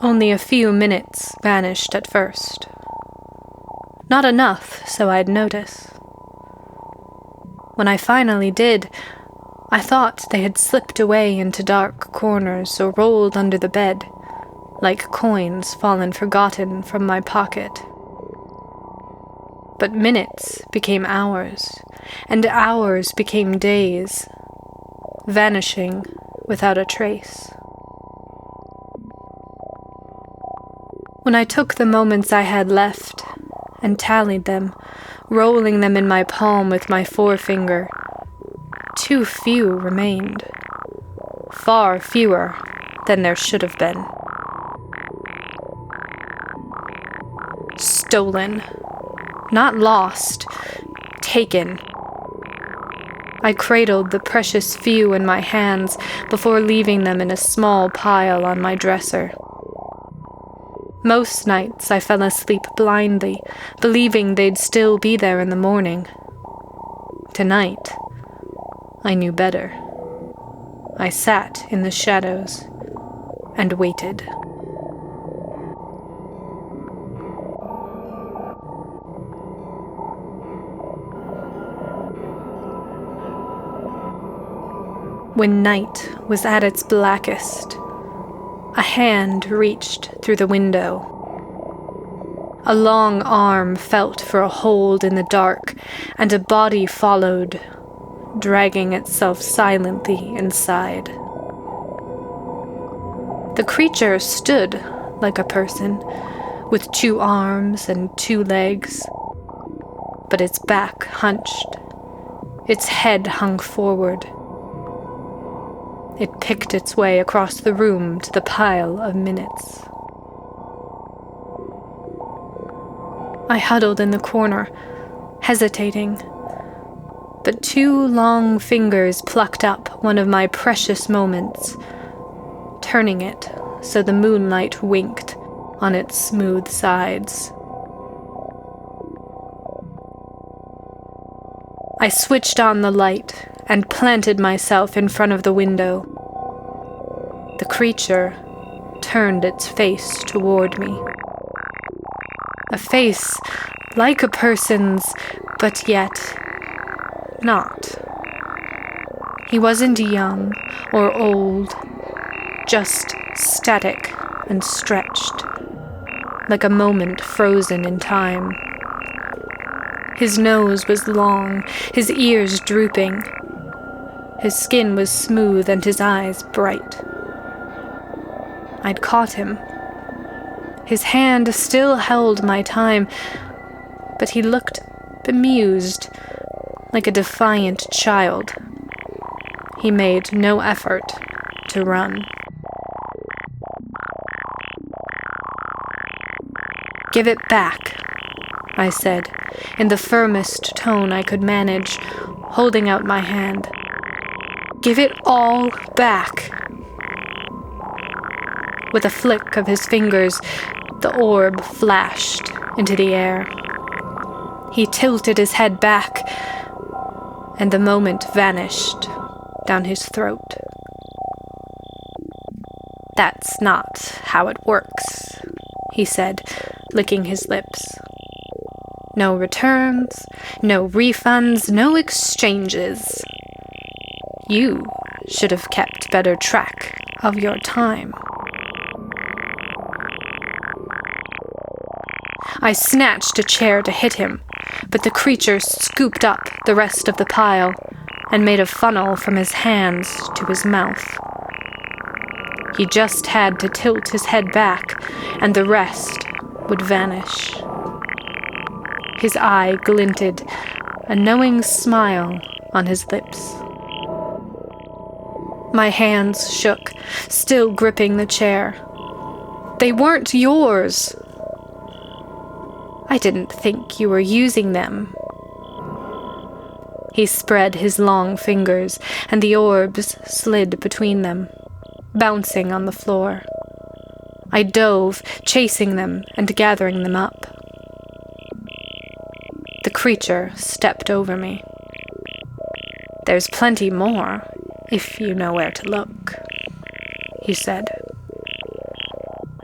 Only a few minutes vanished at first. Not enough so I'd notice. When I finally did, I thought they had slipped away into dark corners or rolled under the bed, like coins fallen forgotten from my pocket. But minutes became hours, and hours became days, vanishing without a trace. When I took the moments I had left and tallied them, rolling them in my palm with my forefinger, too few remained. Far fewer than there should have been. Stolen. Not lost. Taken. I cradled the precious few in my hands before leaving them in a small pile on my dresser. Most nights I fell asleep blindly, believing they'd still be there in the morning. Tonight, I knew better. I sat in the shadows and waited. When night was at its blackest, a hand reached through the window. A long arm felt for a hold in the dark, and a body followed, dragging itself silently inside. The creature stood like a person, with 2 arms and 2 legs, but its back hunched, its head hung forward. It picked its way across the room to the pile of minutes. I huddled in the corner, hesitating, but 2 long fingers plucked up one of my precious moments, turning it so the moonlight winked on its smooth sides. I switched on the light and planted myself in front of the window. The creature turned its face toward me. A face like a person's, but yet not. He wasn't young or old, just static and stretched, like a moment frozen in time. His nose was long, his ears drooping. His skin was smooth and his eyes bright. I'd caught him. His hand still held my time, but he looked bemused, like a defiant child. He made no effort to run. "Give it back," I said, in the firmest tone I could manage, holding out my hand. "Give it all back." With a flick of his fingers, the orb flashed into the air. He tilted his head back, and the moment vanished down his throat. "That's not how it works," he said, licking his lips. "No returns, no refunds, no exchanges. You should have kept better track of your time." I snatched a chair to hit him, but the creature scooped up the rest of the pile and made a funnel from his hands to his mouth. He just had to tilt his head back, and the rest would vanish. His eye glinted, a knowing smile on his lips. My hands shook, still gripping the chair. "They weren't yours." "I didn't think you were using them." He spread his long fingers, and the orbs slid between them, bouncing on the floor. I dove, chasing them and gathering them up. The creature stepped over me. "There's plenty more, if you know where to look," he said.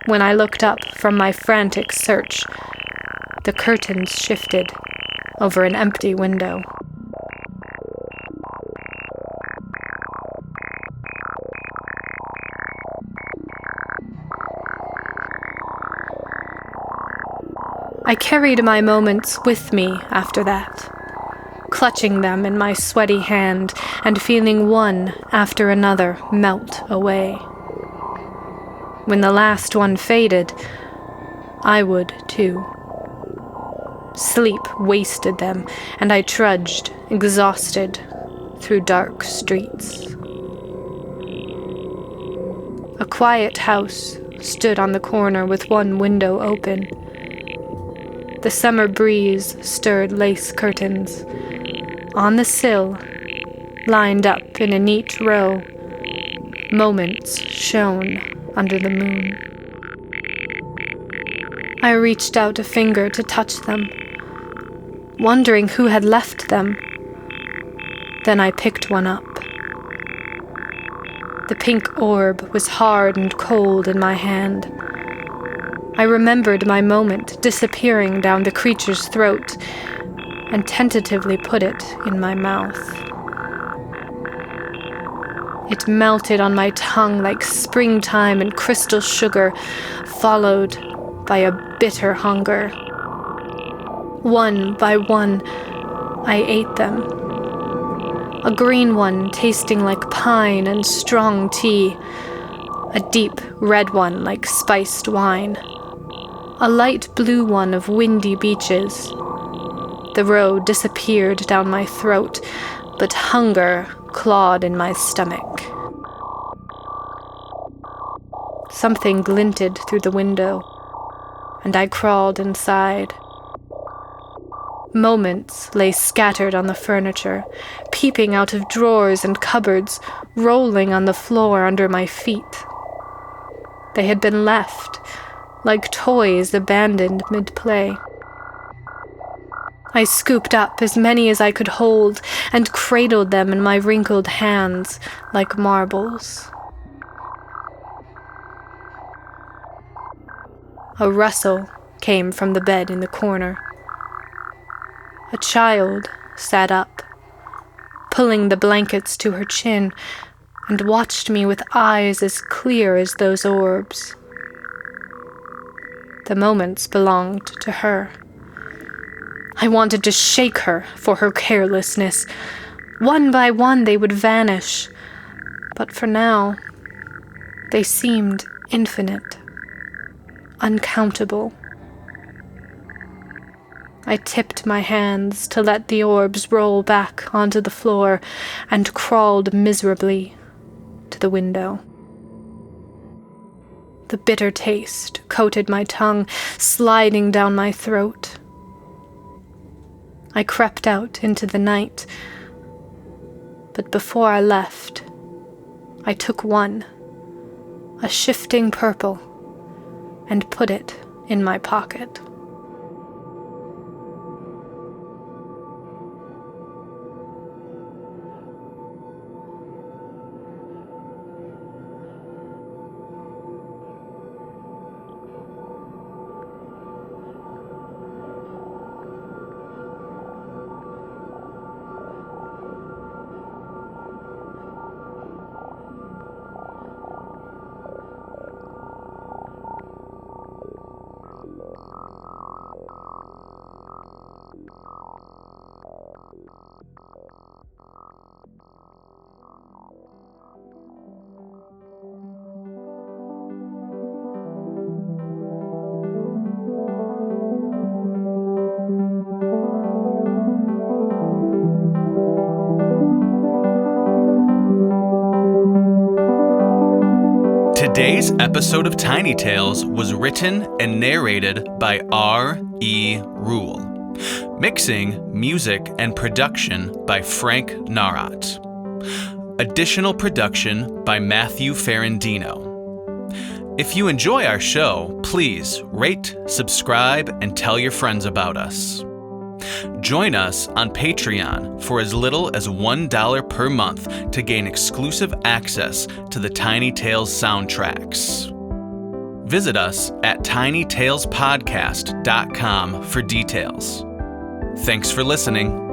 When I looked up from my frantic search, the curtains shifted over an empty window. I carried my moments with me after that, clutching them in my sweaty hand and feeling one after another melt away. When the last one faded, I would too. Sleep wasted them, and I trudged, exhausted, through dark streets. A quiet house stood on the corner with one window open. The summer breeze stirred lace curtains. On the sill, lined up in a neat row, moments shone under the moon. I reached out a finger to touch them, wondering who had left them. Then I picked one up. The pink orb was hard and cold in my hand. I remembered my moment disappearing down the creature's throat and tentatively put it in my mouth. It melted on my tongue like springtime and crystal sugar, followed by a bitter hunger. One by one, I ate them. A green one tasting like pine and strong tea, a deep red one like spiced wine, a light blue one of windy beaches. The road disappeared down my throat, but hunger clawed in my stomach. Something glinted through the window, and I crawled inside. Moments lay scattered on the furniture, peeping out of drawers and cupboards, rolling on the floor under my feet. They had been left, like toys abandoned mid-play. I scooped up as many as I could hold and cradled them in my wrinkled hands like marbles. A rustle came from the bed in the corner. A child sat up, pulling the blankets to her chin, and watched me with eyes as clear as those orbs. The moments belonged to her. I wanted to shake her for her carelessness. One by one they would vanish, but for now, they seemed infinite, uncountable. I tipped my hands to let the orbs roll back onto the floor and crawled miserably to the window. The bitter taste coated my tongue, sliding down my throat. I crept out into the night, but before I left, I took one, a shifting purple, and put it in my pocket. Today's episode of Tiny Tales was written and narrated by R.E. Rule. Mixing, music, and production by Frank Nawrot. Additional production by Matthew Ferrandino. If you enjoy our show, please rate, subscribe, and tell your friends about us. Join us on Patreon for as little as $1 per month to gain exclusive access to the Tiny Tales soundtracks. Visit us at tinytalespodcast.com for details. Thanks for listening.